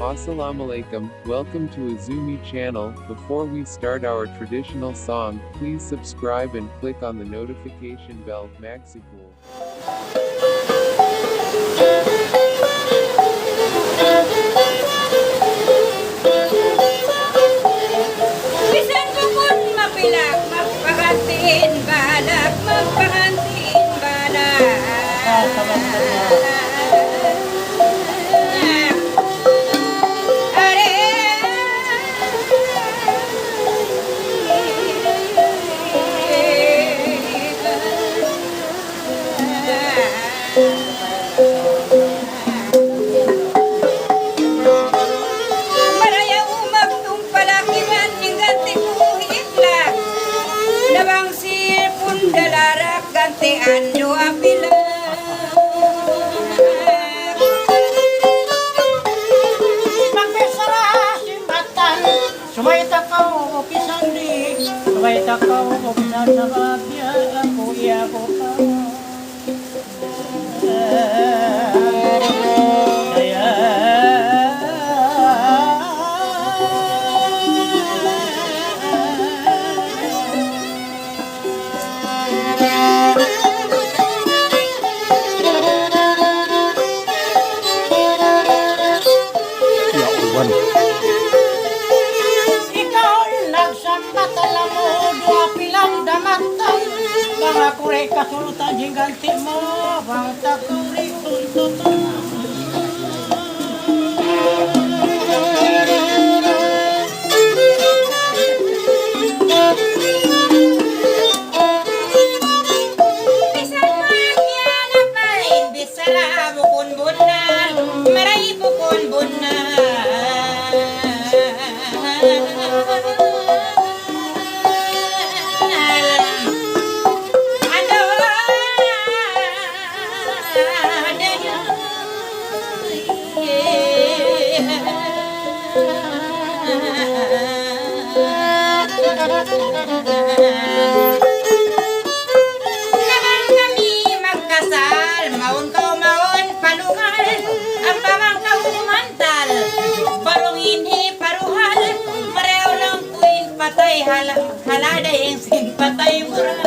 Assalamualaikum, welcome to Azumi channel. Before we start our traditional song, please subscribe and click on the notification bell. Maxipul. Bisan ko kun mapilak, magpakantiin balak, magpakantiin balak. Maraya umagtung palakiman yung ganti ko itlak. Labang sipon dalarak gantian do apilak. Sumay takaw ko pisang di, sumay takaw ko pisang sa kabya, ako iya ko ka. Kurek kasulutan jeng ganti mo bang takuri tuntutan. Bisan magyan apain, bisala bukun bunan, maray bukun Naman kami magkasal, maun ka maun palungal, ang bawang ka umantal, barong inhi paruhal, mareho ng kuin patay, halada yung sin patay mural.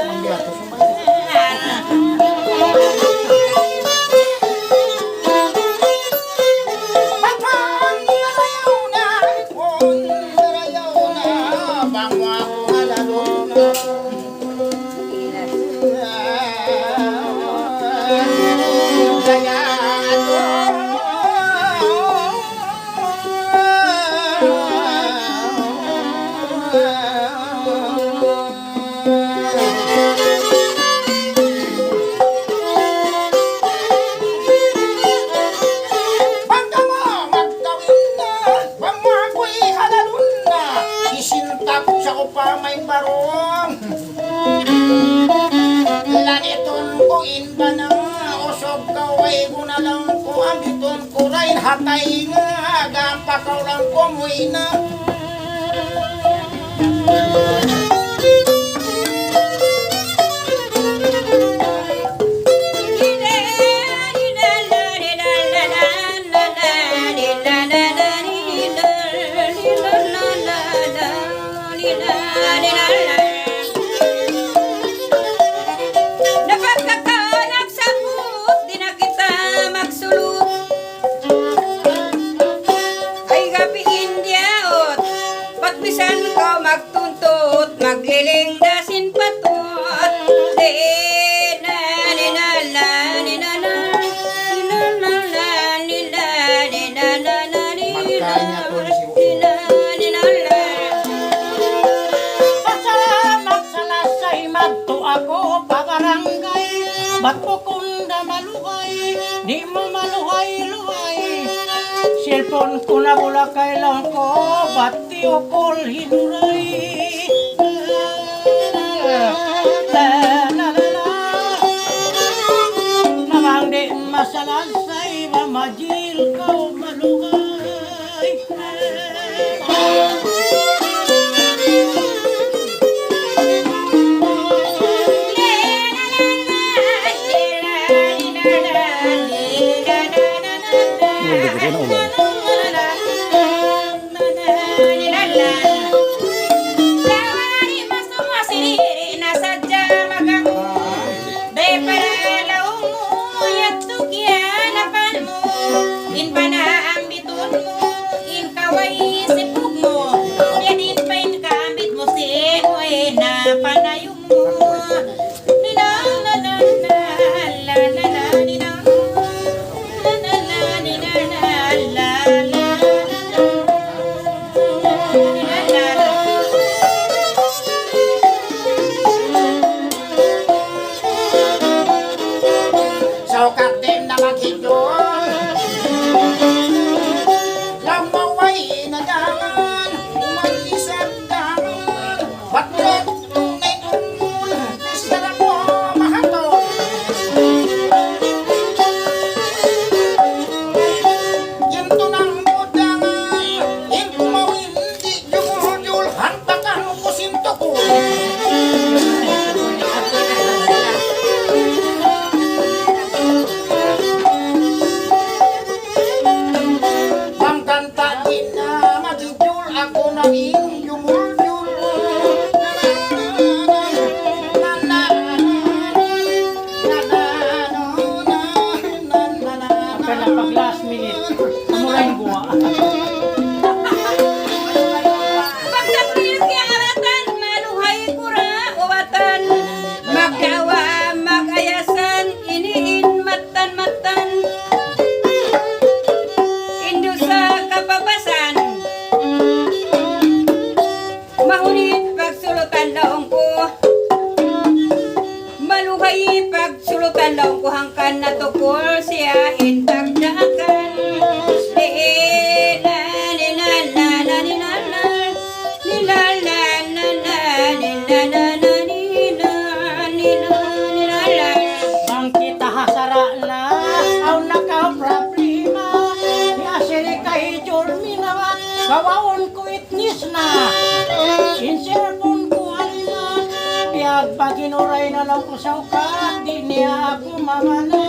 May barong laniton ko inba na usog kaway ko na lang ko ambiton ko rin hatay nga gampakaw lang ko muwi na Napagkakanak sa bus, di na kita magsulot. Ay gabi Indiaot, patbisan ko magtuntot, magliling dasin patot. ako pagarangay ba't po kunda maluhay di mo maluhay-luhay cellphone ko na bulakay lang ko ba't di ukol hinuray namang di masalasay mamajil ka o maluhay panayo mo. Ninang la la la la la la ninang la la la ninang la la la So katim na makidol lang maway na dangan umalisang dangan batlot tunay umul isara ko mahatol yento nang mudangan yento mawin di jumul hantakan ko sinto ko Pangkanta din na magijul ako naging yumul-yul Kaya pag last minute, murahin buwa. Pagtapil kaya aratan, maluhay kura uwatan. Magdawa, magayasan, iniin matan-matan. Indo sa kapabasan. Mahunit pagsulutan laong ko. Maluhay pagsulutan laong ko hangkan na tukol siya intagdakan. Ang kita hasara na, aw naka-problema. Ni asiri kay Jormi naman, kawaon ko itnis na. Inserpon ko halina, biyag paginuray na lang ko sa ukat, di niya ako mamana.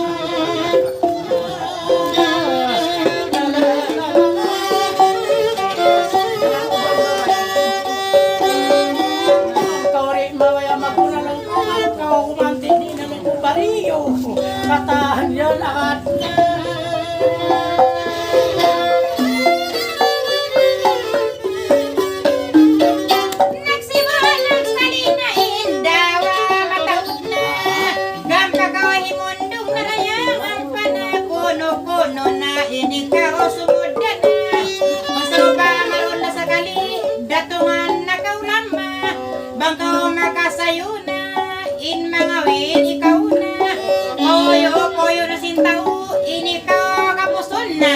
Kauri mawaya maguna lang ko, kau kumanti di naman ko bariyo. Katahan yan lahat na. Nagsiwalang salina indawa mataod na. Gampagawa himundong narayang ang panakuno-kuno na inikaw sumod na. Masaruba maroon na sa kali, datungan na kaulama. Bangkaw makasayo na, in mga win ikaw na. Poyo na sintao, inikaw kapusol na.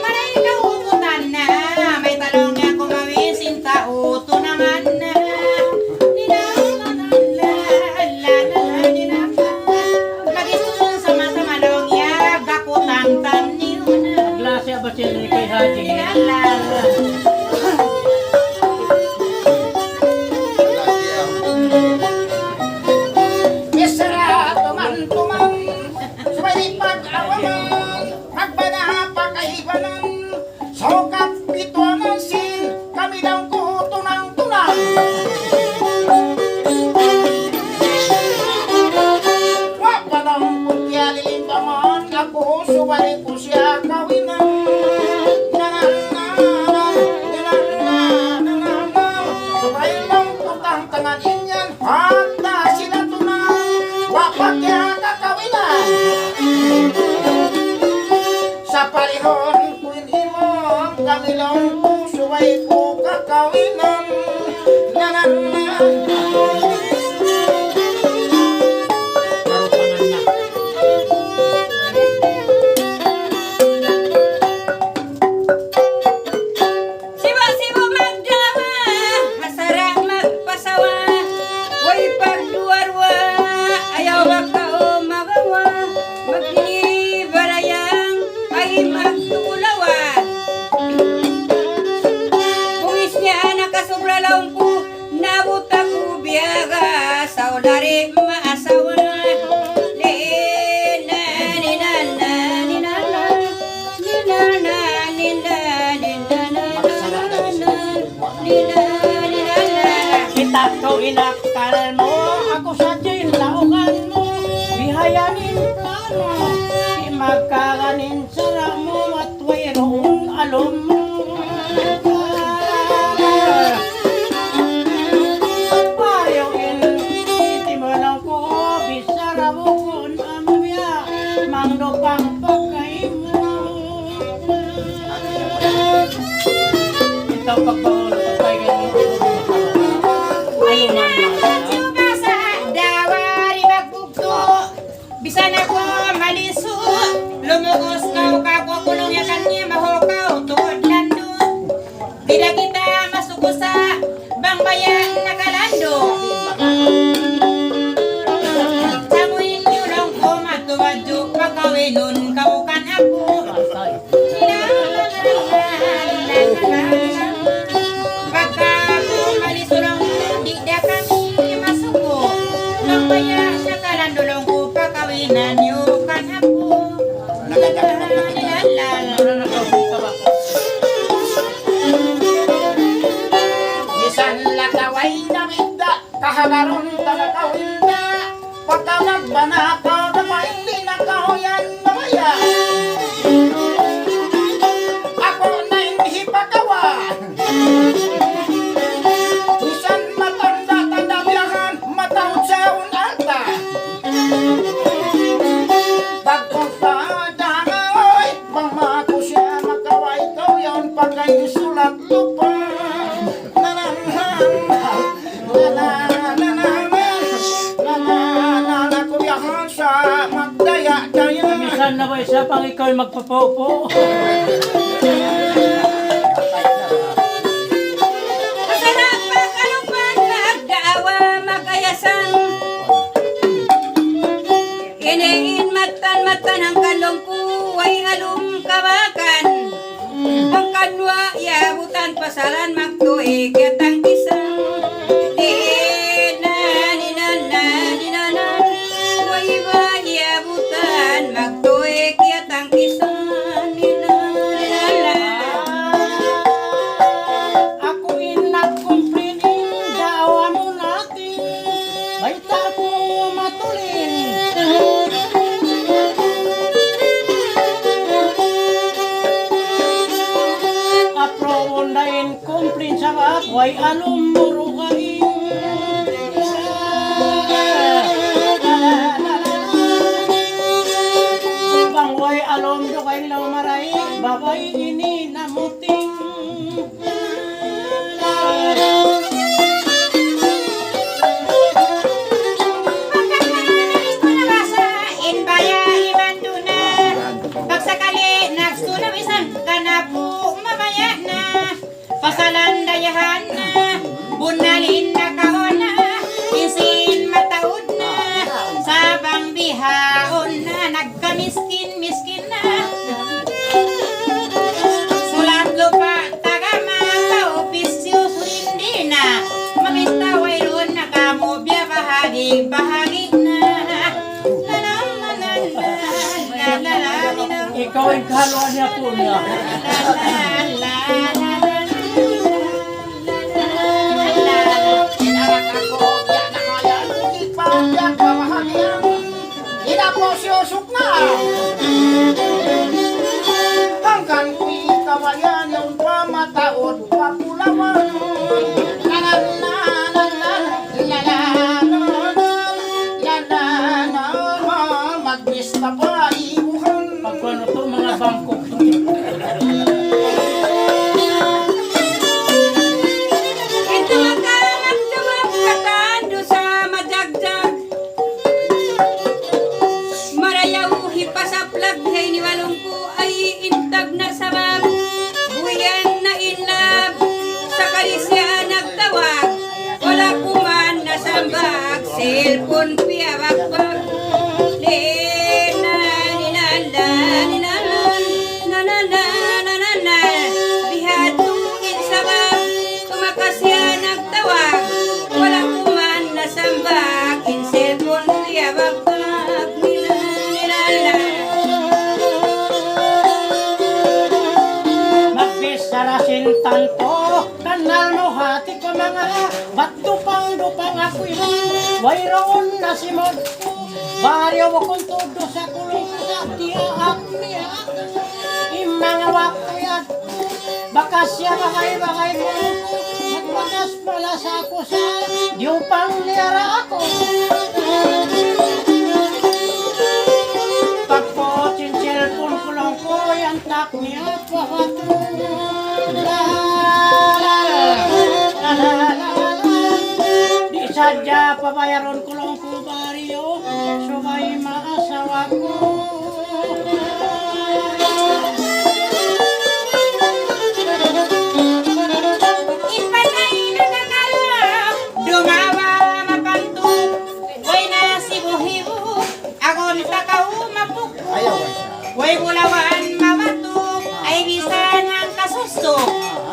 Maray ka uputan na, may talong nga kumawin sintao, to naman na. Magistusun sa mata malong ya, gakutang tamniw na. Glase ba sila kay Haji? Isra tuman-tuman subay pag-awaman magbana pagkahibanan sokat bituanan sin kami daw ko tunang-tunang wa pa lang putya lilimbangan ako subay ko siya kawinan subay lang putang tangan inyan handa sila tunang wapakya kakawinan sa palihon kuin imong kamilong suway ko kakawinan Sibo-sibo magdawa, masarap magpasawa. Way pagduwarwa, ayaw magkao magawa. Magdinibarayang ay magtulawa. Pungis niya nakasobra laong ko, nabuta ko biyaga. Saudari maasawa. Kita ko inakal mo, ako sa din laungan mo. Bihayanin plano, di magkaganin sara mo at mayroong alom mo. Yan lakaway na midda, kahagaron talakaw inda. Pagkawag ba na ako, na hindi na kao yan mamaya. Ako na hindi pagkawa. Bisan matanda-tanda biyahan, matawad sa unalta. Pagpagpadahangoy, pangmako siya makaway daw yan pagay sulat lupa. Misan na ba isa pang ikaw magpapopo? Masarap pagkalupan, magdaawa, magayasan. Iniin matan-matan ang kalong kuway alum kawakan. Ang kanwa, yabutan pasaran magtuig at ang isang magtuig at ang isang Ako inagkumplinin, dawa mo natin. Baita ko matulin. Apro undain kumplin sa way alum muro kain. Bangway alom do kay law maray, babay ini namuting. Pagsakali, nagsunam isang kanapo, mamaya na. Pasalandayahan na, bunalin na kahon na, isin mataod na, sabang bihaon na, nagkamiskin-miskin na. Sulat lupa, tagama, taopisyo, hindi na, mabitaway ron na kamobya, bahagi na. Ikaw ang kahaluan niya po niya. Inarak ako, yan na kaya, hindi pa yan, pamahalian. Inaposyosok na. Hanggang kuy kawayan, yung pamataod, papulawan. Magbista pa, ibuhan. Pagkano to mga bangkok. Ito makanak dumang katando sa majagjag. Marayaw hipasaplag hay ni walong ko ay intag na sabag. Buyan na inlab sa kalisya nagtawag. Wala kuman na sambag, cellphone piyabagbag. Magbisarasin tanto, kanal mo hati ko mga batupang-dupang ako yun. Wayroon na si Modko, baryo mo kung todo sa kulong ko sa tiyaak niya. Imang wakoyat ko, baka siya bakay-bakay mo ko, magbakas pala sa ako sa diupang niyara ako. Pagpochin cellphone ko lang ko, yan tak niya pahatro. Di sadya pabayaron ko lang ko baryo, subay maasawa ko. Ipatay na nakalap, dumawa mapantuk, way na sibuhibu, agon takaw mapukuk, way bulawan mabatuk, ay bisan ang kasusok,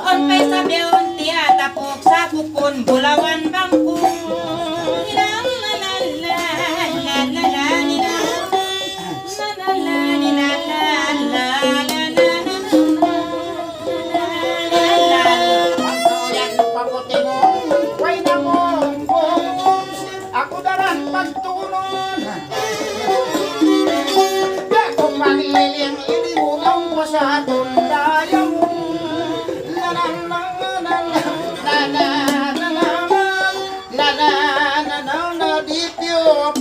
on pay sa beon tiya tapok sa kukun bulawan bangku. Pagko yan, pagote mo.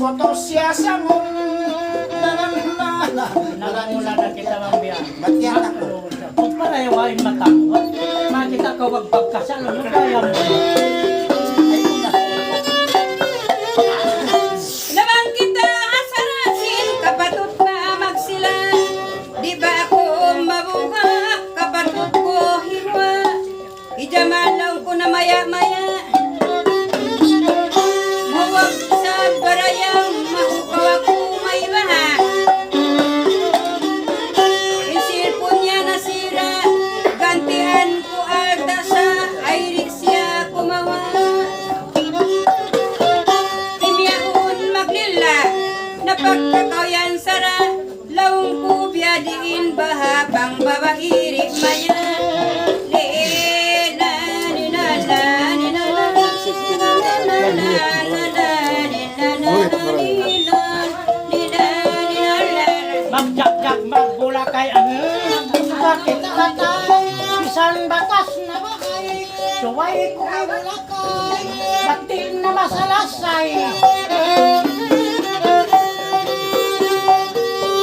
Soto siya sangon. Nagmula na kita mambiyan. Ba't yan ako? Kung pala yung ay matangwa, makita ka wag pagkasal, ano kaya mo? Nabang kita asarasin, kapatot na magsila. Di ba ako mabuka, kapatot ko hirwa. Ijamalaw ko na maya-maya. Mawag sa barayang, mahukaw ako may baha. Isipon niya nasira, gantihan ko alta sa ayrik siya kumawa. Timyaon maglila, napagkakayan sara, lawang kubya diin baha, pang babahirik maya. Magjak-jak magbulakay ang bakit nakatay, isang bakas na bakay, suway ko ay bulakay, batil na masalasay.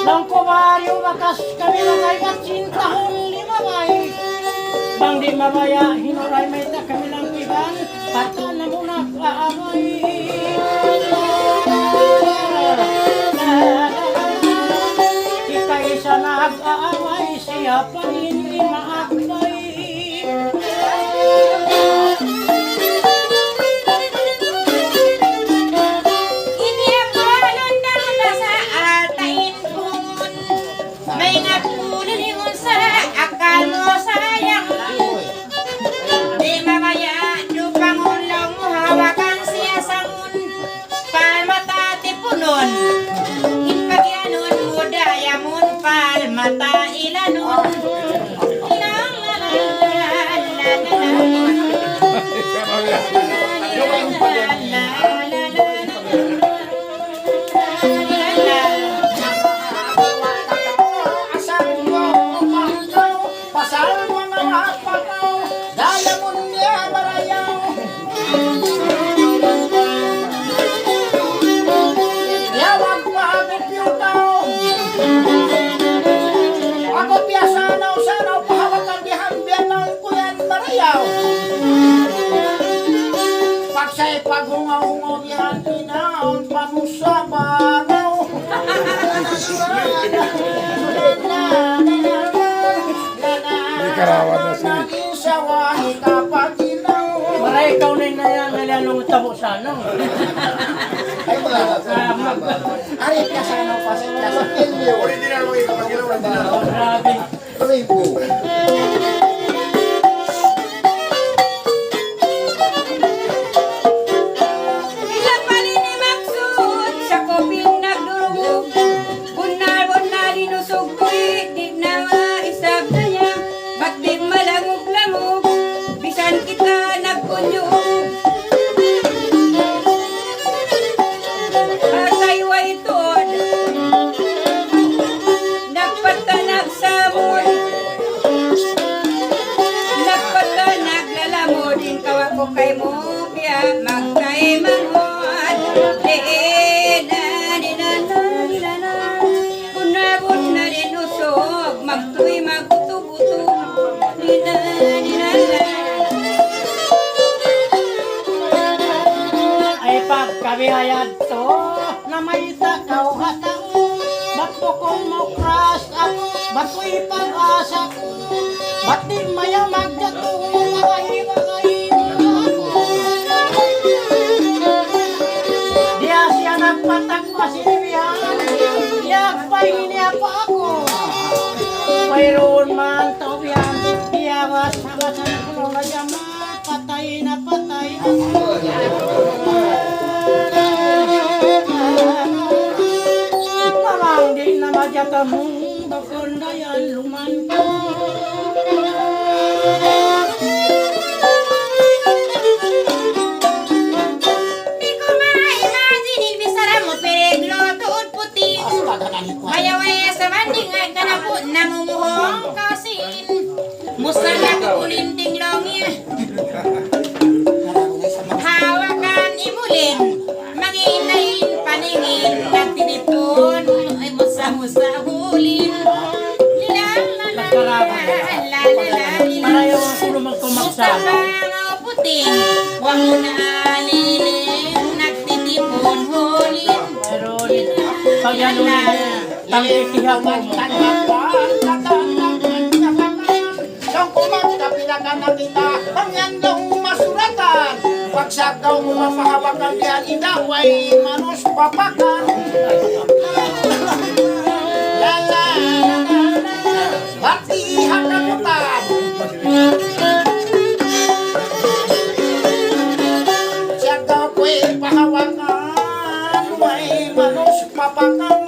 Nang kumaryo bakas kami langay at sintahon limabay, bang di mabaya hinuray may ta kami lang iban, pata na muna kaamay. Isa nag-aaway, siya pa hindi maakbay. Hindi ako lundang sa altain pungon. May ngapulilingon sa akalo sayang. Di mamaya, dupangon lang mo hawakan siya sangun. Palmatati punon. Inpagyanon mo dayamon palmata ilanon. Ilang la la la la Asal mo kumangkaw, pasal mo mga pakaw, daya mo niya barayaw. Yawag pa ako piyutaw. Ako piyasanaw, sanaw, pahawak ang dihambian ng kuyan barayaw. Pagsa'y paghungaw-hungaw yan, inaon panusa bagaw. Naging sawahi kapag inaw. Maray ikaw na yung nalalong tabo sana. Ay, wala ka. Ari, piyasanaw pa sa piyasanaw. Original mo yung kapag original. Oh, grabe. Rainbow. Ila pali ni maksud sa koping nagdurog. Bunar-bunar linusog ko'y di nawa isab na niya. Ba't di malangog-langog, bisan kita nagkunyog. Atay way tuod, nagpatanag sa moy. Nagpatanag lalamodin kawa ko kay mo biya magkay manghod. Kunabot na rin usog, magtuwi magutubuto. Ay pagkabihayad to na may takaw hatang, ba't mo kong mukras ako, ba't ko'y pag-asa ko, ba't di maya magdatong makay-makay ako. Diya siya nagpatagpa sinibihan, yagpay niya pa ako. Mayroon man tawihan, iyawas-hawasan ko na yaman, patay na patay ako. Parang di na madyata mong bakon na yan luman ko. Di ko ma-imagine, ibisara mo pereglo, tuod puti. Mayawaya sa manding ay kanapot na mumuhong kasin. Musa na kukulinting longya. Hawakan imulin, manginain paningin. ing wamo na aliling nagtitipon hulin. Meron. Pag yan ulit, tangkikihapon mo. Yung kumanta pinaganan kita, ang yan lang masuratan. Pagsagaw mo mapahawakan yan, inaway manus papakan. La la la la la, bati hakamutan. Sagaw ko'y pahawakan, way manus papakan.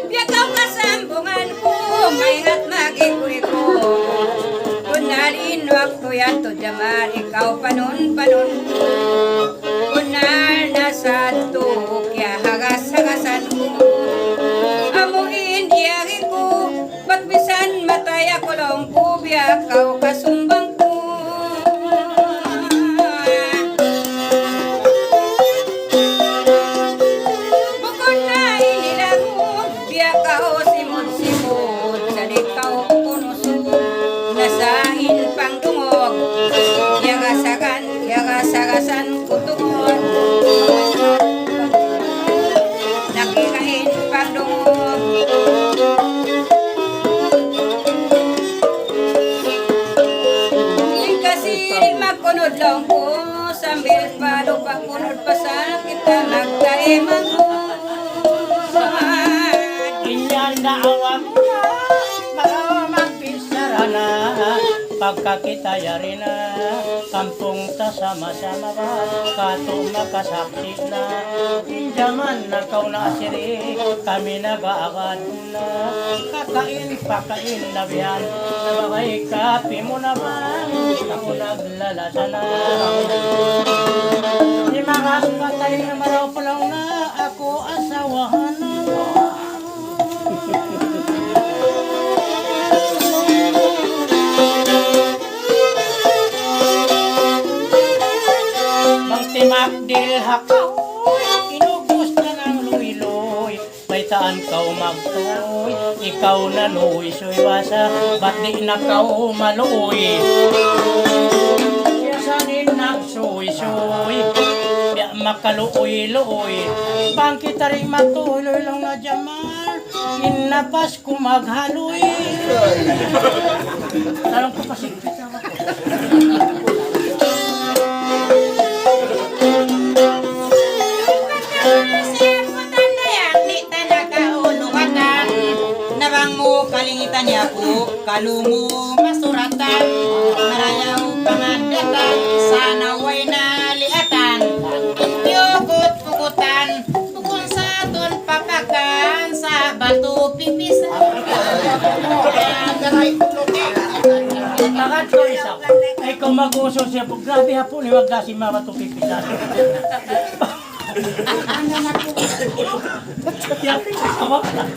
Biyakaw kasambungan ko, mayro't mag-ikoy ko. Kunalin wak ko yan to jaman, ikaw panon-panon ko. Kunal nasa to, kaya hagas-hagasan ko. Amuin iyagi ko, pagbisan matay ako lang ko, biyakaw kasumbang ko. Bukod na inilago, biyakaw simod-simod, salikaw kunusog, nasahin pang dungog, yagasagasan kutungod, nakikain pang dungog. Hindi kasi magkunod lang ko, sambil palo pagkunod pa sa kita magkaimang mo. Inyan na awa mo na, baka magpisara na. Pagkakita yari na, kampung ta sama-sama ba, kato makasaksi na. Injaman na kau na asiri, kami nag-aagad na. Kakain, pakain na biyan, nabakay kapi mo naman, ako naglalasa na. Di makapatay na maraw pa lang na, ako asawahan na. Bang timakdil hakaw, inubos na ng luy-luy. May taan kau magtuy, ikaw na luy-suy wasa, ba't di na kau maluy? Sanin nagsuy-suy, biya makaluoy-luoy. Bang kita rin matuloy lang na jaman, inapas ko maghaloy. Talong ko pa sigpit ako. Siputan na yang di tanakaulungatan, nabang mo kalingitan niya po, kalumo masuratan, marayaw pangadatan, sana way naliatan, yukot-pukutan, bukon sa ton papakan, sa bato pipisan. Takat ko isa. Ay kung mag-uso siya po, grabe hapon, huwag kasi mawatupipitan. Yapi, kawa ka na.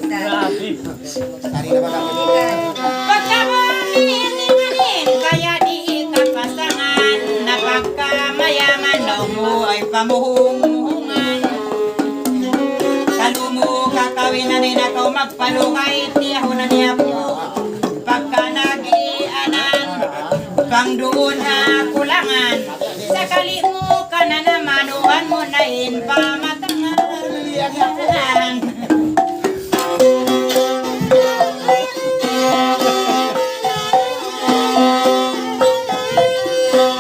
Grabe. Pagkabalin-imanin, kaya di kapasangan, na pagkamayaman daw mo ay pamuhung-muhungan. Kalumo kakawin na ninakaw magpalungay, tiyaho na niya po. Pagka nag-ianan, pang doon na kulangan, sakali mo ka na naman, uhan mo na in pamatangan.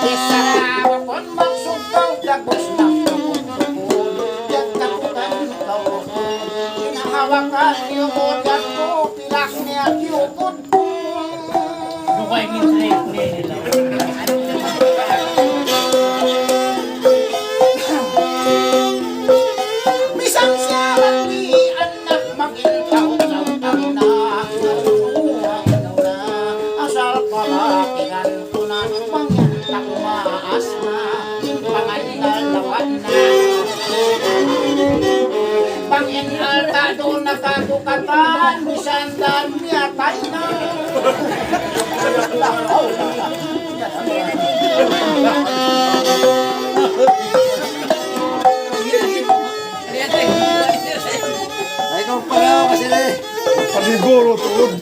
Isarawa kon magsugaw, dagos ng tukod-tukod. Yan takutan ikaw, hinahawakan yung ugat ko, pilak niya yukod ko. Dukay minsan nila. Bisan siya lagi anak magintaw sa utang na nasusuwang na asal palakihan ko na mangyanta kumaas na pangalalawan na panginalta doon nakadukatan bisan dan miyatay na Ay, ikaw pala kasi rin. Paniguro, tuod.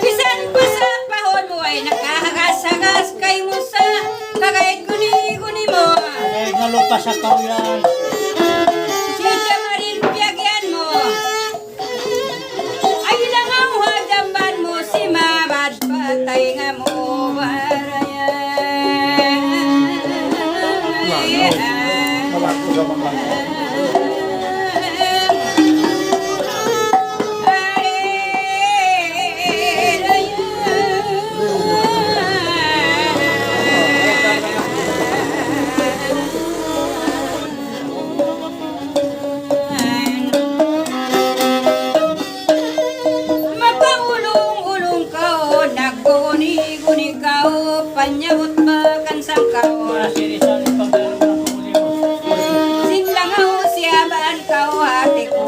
Bisan pa sa pahon mo ay nakahagas-hagas kay mo sa kagayat guni-guni mo. Eh, nalupa sa kauyan. Sita marin piyagyan mo. Ay langaw hajamban mo si mamad patay nga mo Malako sa mga. Magpaulong-ulong kao, nagkuni-guni kao, panyabot makansang kao. Sirisan yung pagdalo ng huli mo. Sitlangaw siyaban kao hati ko,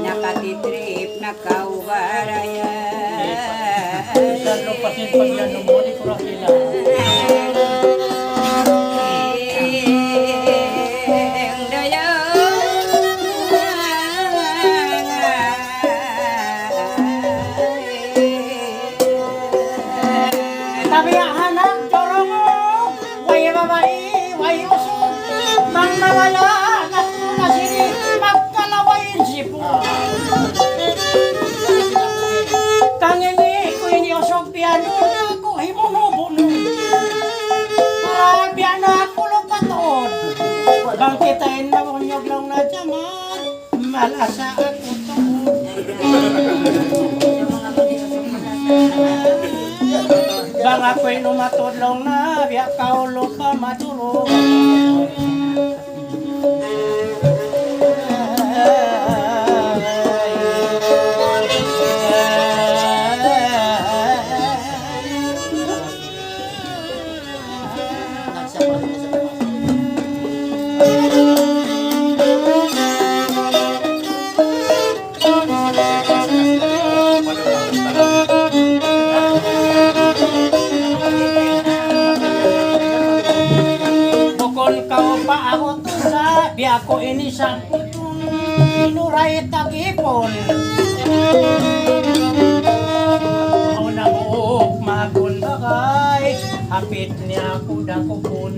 nakatitrip na kao baraya. Sirisan lupasin pagyan ng huli ko lang sila. Tabi anak corong way babae way usog mang mawala at na sini magkalawayin sipo tangingi ko ini usog piano ko himunubuno para piano ko lupaton bang kitain na unyog lang na jaman malasa ako bang ako'y lumatulong na biyak kaulo pa matulog. Bukol kau pa ako tula, biyak ko inisang kutong inuray tagipon. Ako na buok magun bagay, hapit niya ako dakupon.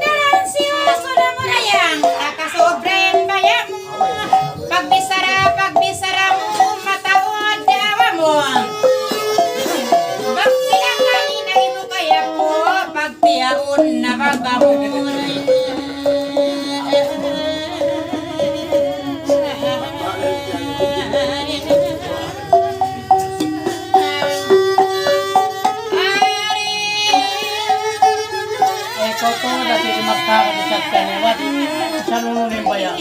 Daran siwa sudah merayang, nakasobren bayam mo. Pagbisara mo, matawad dawa mo. Pagpilakani na imo kaya po, pagpiyaon na pagbangon. Ikaw to, dati magkakalisat ka niwat. Sa nununin bayan.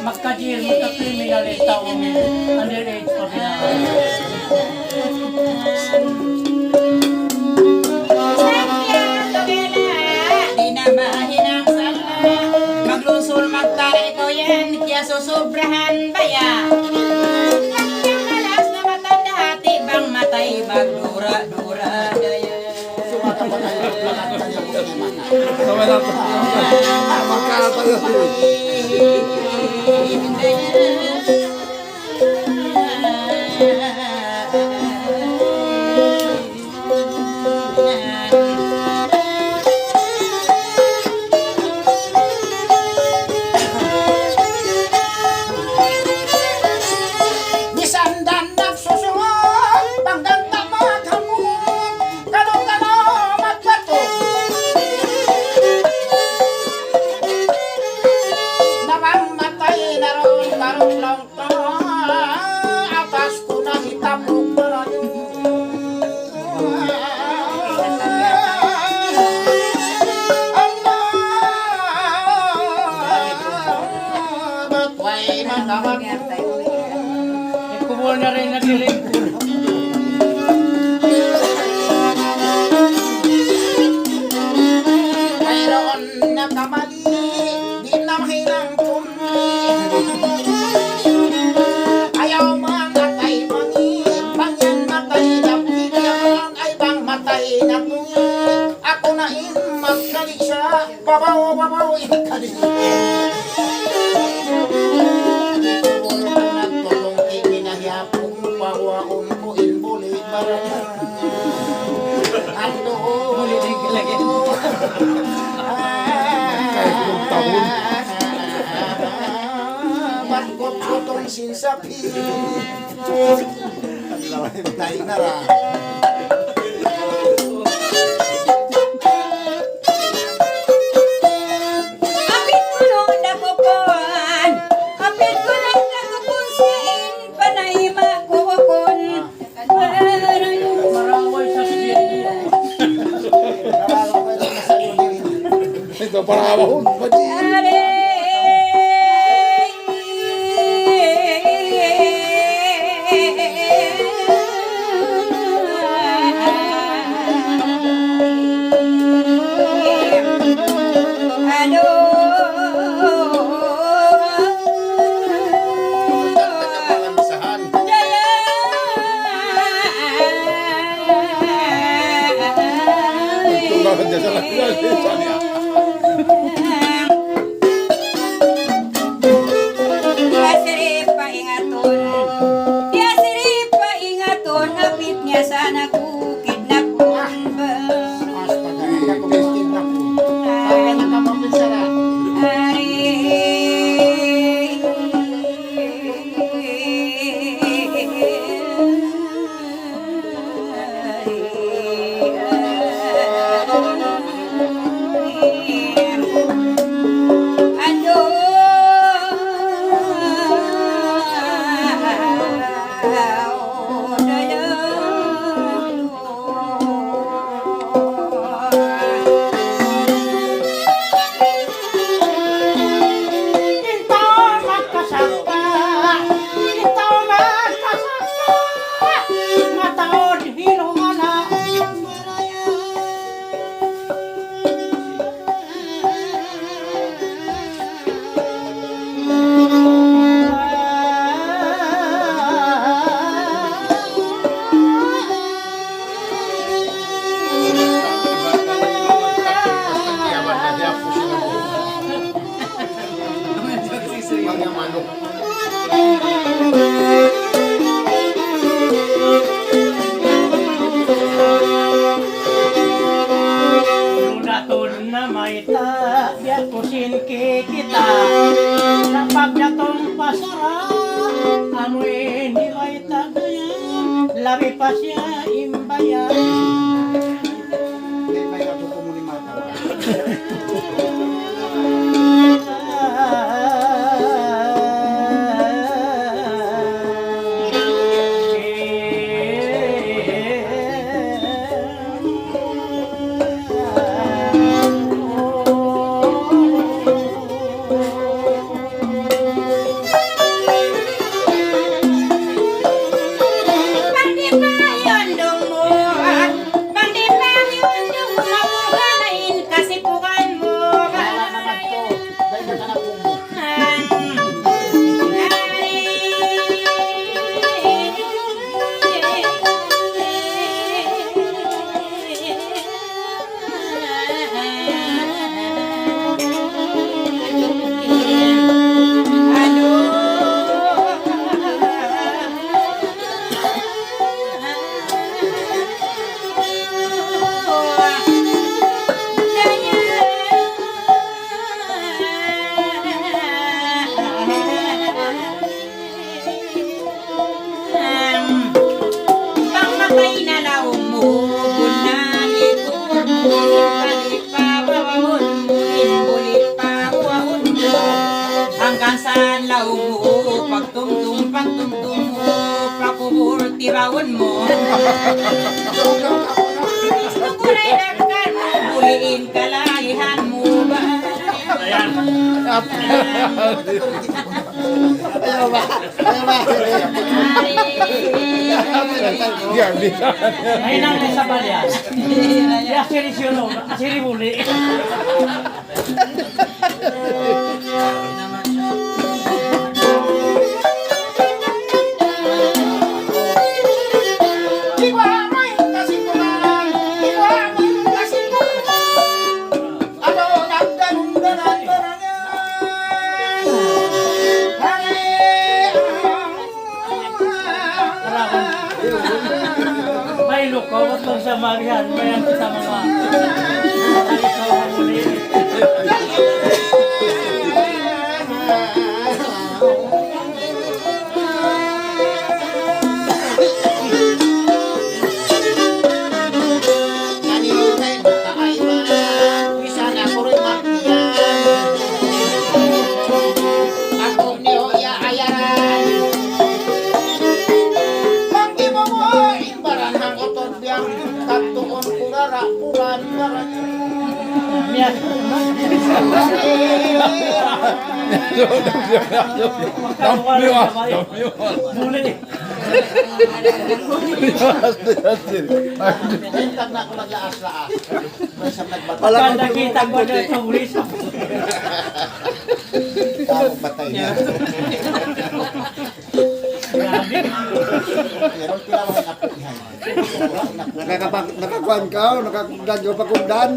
Magkajil, magka-criminal yung taong underage pa pinakain. Di na mahinang sala, maglusol magtari ko yan, kaya susobrahan baya. Kanyang malas na matanda hati, bang matay magdura-dura daya. Nawala pa. Magkakata yun. Bisan dandak susunod, panggang tamad hamon, kalong-kalong magbato. Nabang Salamat. Ikubol na rin naglilingkod. Mayroon na kamali, di na mahilang ayaw mamatay mani, pangyan matay na bigyan ay bang matay na tungi. Ako na in magkali siya, babaw ikali. Nagtulong ikinahiyapong pawaon ko inbuli barang. Ando lagi. Batkot ko tong sinsapi. Dahil na ra. Apit ko noon nakukuhan, apit ko lang nakukunsin, panay makukun. Maraway sa siya. Nawala ko lang na sa'yo din. Ito para abahon. Pati. Tulad niya sa langit. Apit niya sana kukid na Basta ganun ako miskin na po. Kaya nakapapinsara. kita kapag datong pasara amoy nilay tagayan labi pa siya imbayan. Hindi may katuko mo ni Mata. Hanggang saan laong mo, pagtumtum mo, pakubur tirawan mo. Gusto ko rin agad mo, buliin kalahihan mo ba? Ayan. Ayaw ba? Ayaw ba? Diyan, bisa. Ay nang sa balya. Ya siri sino, asiri buli. Iwa may kasimpulan, iwa may kasimpulan. Ano nagdarundaran-darangan? May lukaw at lang sa marihan, may ang sa mga ikaw ang muli. Miyak. Muli. Pagka nakita ko na sa ulis. Batay niya. Nakakuan ka, nakakugdan yung pagkugdan.